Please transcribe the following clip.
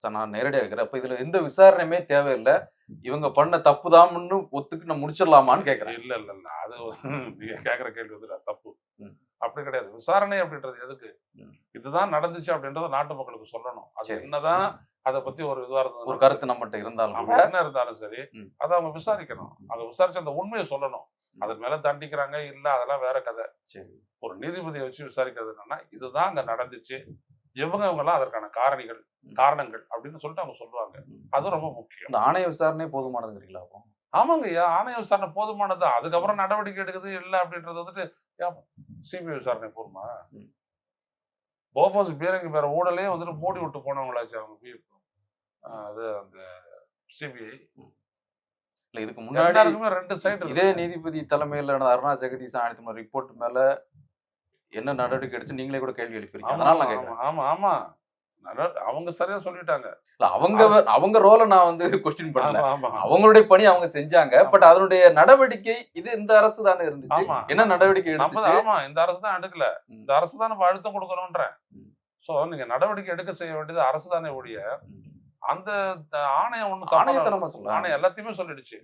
Sir நான் நேரடியாக கேட்குறேன். அப்ப இதுல எந்த விசாரணையுமே தேவையில்லை, இவங்க பண்ண தப்புதான்னு ஒத்துக்கு நான் முடிச்சிடலாமான்னு கேட்குறேன். இல்ல இல்ல இல்ல அது நீங்க கேட்குற கேள்வி வந்து தப்பு. ம். அப்படி கிடையாது. விசாரணை அப்படின்றது எதுக்கு? ம். இதுதான் நடந்துச்சு அப்படின்றத நாட்டு மக்களுக்கு சொல்லணும். அது சரி. என்னதான் அதை பத்தி ஒரு இதுவா ஒரு இருந்தது கருத்து நம்மகிட்ட இருந்தாலும் ஆமா, கூட என்ன இருந்தாலும் சரி ம். அதை அவங்க விசாரிக்கணும். அதை விசாரிச்சு அந்த உண்மையை சொல்லணும். அதன் மேல தண்டிக்கிறாங்க இல்ல அதெல்லாம் வேற கதை. சரி. ஒரு நீதிபதியை வச்சு விசாரிக்கிறது என்னன்னா இதுதான் அங்க நடந்துச்சு, இவங்கெல்லாம் அதற்கான காரணங்கள் அப்படின்னு சொல்லிட்டு அவங்க சொல்லுவாங்க. அது ரொம்ப முக்கியம். இந்த ஆணைய விசாரணை போதுமானதுங்கிறீங்களா? ஆமாங்க ஐயா, ஆணைய விசாரணை போதுமானதுதான். அதுக்கப்புறம் நடவடிக்கை எடுக்குது இல்லை அப்படின்றது வந்துட்டு சிபிஐ விசாரணை போதுமா? ம். போஃபோர்ஸ் பீரங்கி பேர ஊழலே வந்துட்டு மூடி விட்டு போனவங்களாச்சு அவங்க. அது அந்த சிபிஐ இல்ல இதுக்கு முன்னாடி எல்லாருக்குமே ரெண்டு சைடு. இதே நீதிபதி தலைமையில் நடந்த அருணா ஜெகதீசன் ஆணையத்தின் ரிப்போர்ட் மேல என்ன நடவடிக்கை எடுத்து நீங்களே கூட கேள்வி எழுப்பிருக்கீங்க. அதனால நான் கேட்கிறேன். ஆமா ஆமா அவங்க சரியா சொல்லிட்டாங்க. இல்ல அவங்க ரோலை நான் வந்து கொஸ்டின் பண்ணல. ஆமா அவங்களுடைய பணி அவங்க செஞ்சாங்க. பட் அதனுடைய நடவடிக்கை இது இந்த அரசு தானே இருந்துச்சு. ஆமா. என்ன நடவடிக்கை நம்ம எடுத்துச்சு? ஆமா இந்த அரசு தான் எடுக்கல. இந்த அரசு தான் நம்ம அழுத்தம் கொடுக்கணும்ன்றேன். சோ நீங்க நடவடிக்கை எடுக்க செய்ய வேண்டியது அரசு தானே ஒழிய அந்த ஆணையம் ஒண்ணு ஆணையத்தை நம்ம சொல்லலாம். ஆணையம் எல்லாத்தையுமே சொல்லிடுச்சு.